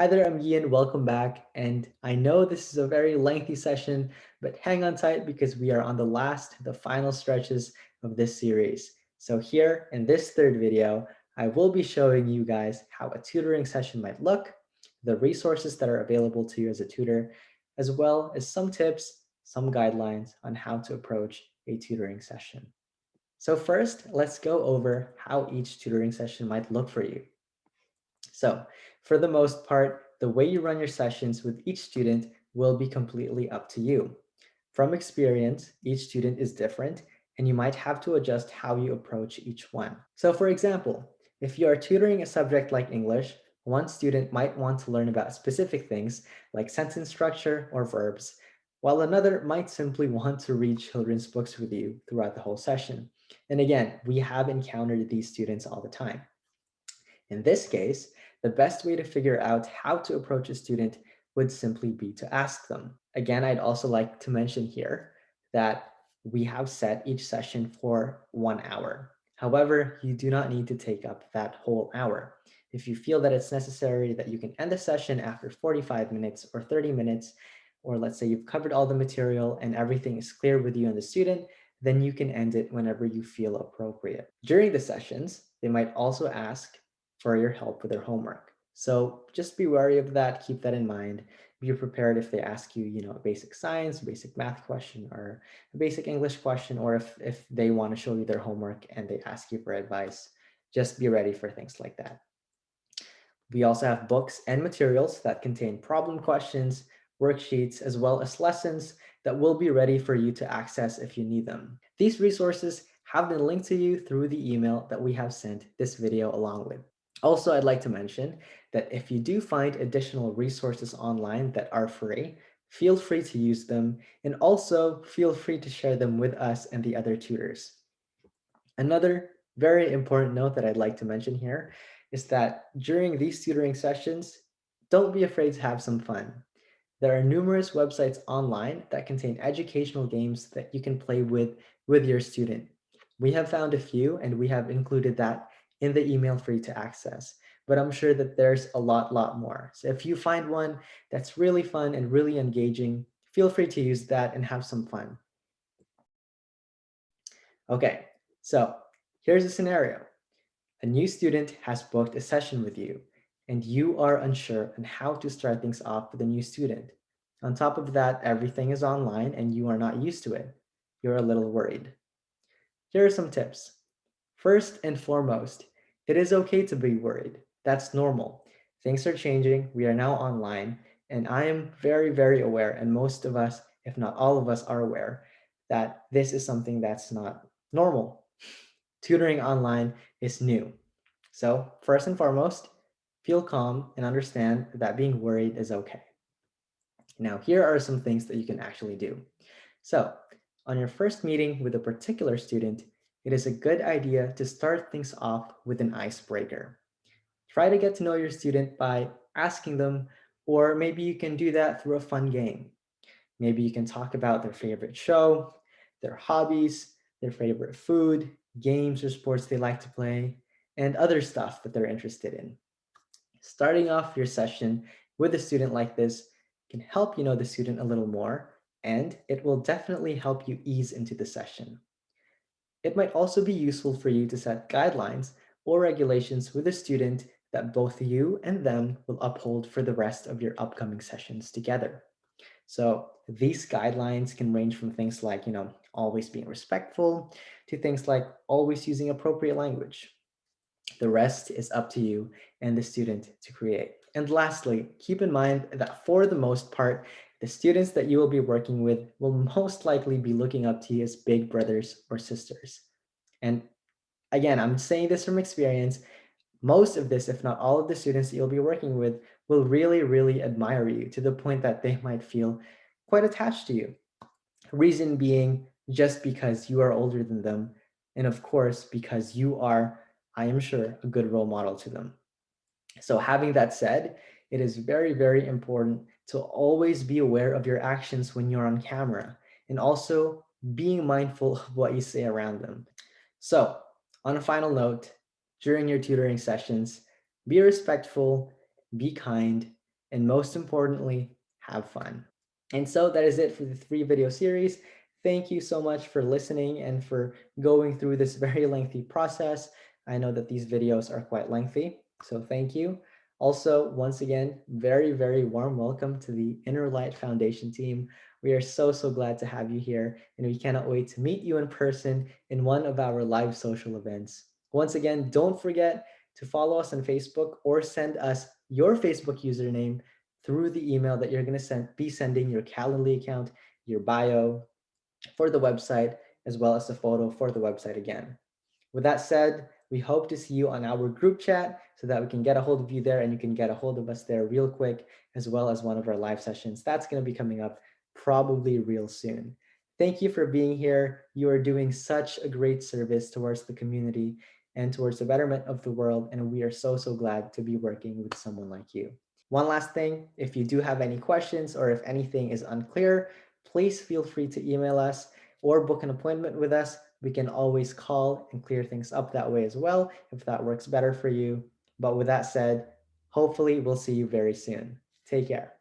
Hi there, I'm Ian. Welcome back. And I know this is a very lengthy session, but hang on tight because we are on the final stretches of this series. So here in this third video, I will be showing you guys how a tutoring session might look, the resources that are available to you as a tutor, as well as some tips, some guidelines on how to approach a tutoring session. So first, let's go over how each tutoring session might look for you. So for the most part, the way you run your sessions with each student will be completely up to you. From experience, each student is different, and you might have to adjust how you approach each one. So for example, if you are tutoring a subject like English, one student might want to learn about specific things like sentence structure or verbs, while another might simply want to read children's books with you throughout the whole session. And again, we have encountered these students all the time. In this case, the best way to figure out how to approach a student would simply be to ask them. Again, I'd also like to mention here that we have set each session for 1 hour. However, you do not need to take up that whole hour. If you feel that it's necessary that you can end the session after 45 minutes or 30 minutes, or let's say you've covered all the material and everything is clear with you and the student, then you can end it whenever you feel appropriate. During the sessions, they might also ask for your help with their homework. So just be wary of that, keep that in mind. Be prepared if they ask you, a basic science, a basic math question, or a basic English question, or if they want to show you their homework and they ask you for advice, just be ready for things like that. We also have books and materials that contain problem questions, worksheets, as well as lessons that will be ready for you to access if you need them. These resources have been linked to you through the email that we have sent this video along with. Also, I'd like to mention that if you do find additional resources online that are free, feel free to use them, and also feel free to share them with us and the other tutors. Another very important note that I'd like to mention here is that during these tutoring sessions, don't be afraid to have some fun. There are numerous websites online that contain educational games that you can play with your student. We have found a few and we have included that in the email for you to access, but I'm sure that there's a lot more. So if you find one that's really fun and really engaging, feel free to use that and have some fun. Okay, so here's a scenario. A new student has booked a session with you, and you are unsure on how to start things off with a new student. On top of that, everything is online and you are not used to it. You're a little worried. Here are some tips. First and foremost, it is okay to be worried. That's normal. Things are changing. We are now online, and I am very aware, and most of us, if not all of us, are aware that this is something that's not normal. Tutoring online is new. So, first and foremost, feel calm and understand that being worried is okay. Now, here are some things that you can actually do. So, on your first meeting with a particular student, it is a good idea to start things off with an icebreaker. Try to get to know your student by asking them, or maybe you can do that through a fun game. Maybe you can talk about their favorite show, their hobbies, their favorite food, games or sports they like to play, and other stuff that they're interested in. Starting off your session with a student like this can help you know the student a little more, and it will definitely help you ease into the session. It might also be useful for you to set guidelines or regulations with a student that both you and them will uphold for the rest of your upcoming sessions together. So these guidelines can range from things like, always being respectful to things like always using appropriate language. The rest is up to you and the student to create. And lastly, keep in mind that for the most part, the students that you will be working with will most likely be looking up to you as big brothers or sisters. And again, I'm saying this from experience. Most of this, if not all of the students that you'll be working with, will really admire you to the point that they might feel quite attached to you. Reason being just because you are older than them, and of course, because you are, I am sure, a good role model to them. So having that said, it is very important to always be aware of your actions when you're on camera and also being mindful of what you say around them. So on a final note, during your tutoring sessions, be respectful, be kind, and most importantly, have fun. And so that is it for the 3 video series. Thank you so much for listening and for going through this very lengthy process. I know that these videos are quite lengthy, so thank you. Also, once again, very, very warm welcome to the Inner Light Foundation team. We are so, so glad to have you here, and we cannot wait to meet you in person in one of our live social events. Once again, don't forget to follow us on Facebook or send us your Facebook username through the email that you're going to be sending your Calendly account, your bio for the website, as well as a photo for the website again. With that said, we hope to see you on our group chat so that we can get a hold of you there and you can get a hold of us there real quick, as well as one of our live sessions. That's going to be coming up probably real soon. Thank you for being here. You are doing such a great service towards the community and towards the betterment of the world. And we are so, so glad to be working with someone like you. One last thing, if you do have any questions or if anything is unclear, please feel free to email us or book an appointment with us. We can always call and clear things up that way as well, if that works better for you. But with that said, hopefully we'll see you very soon. Take care.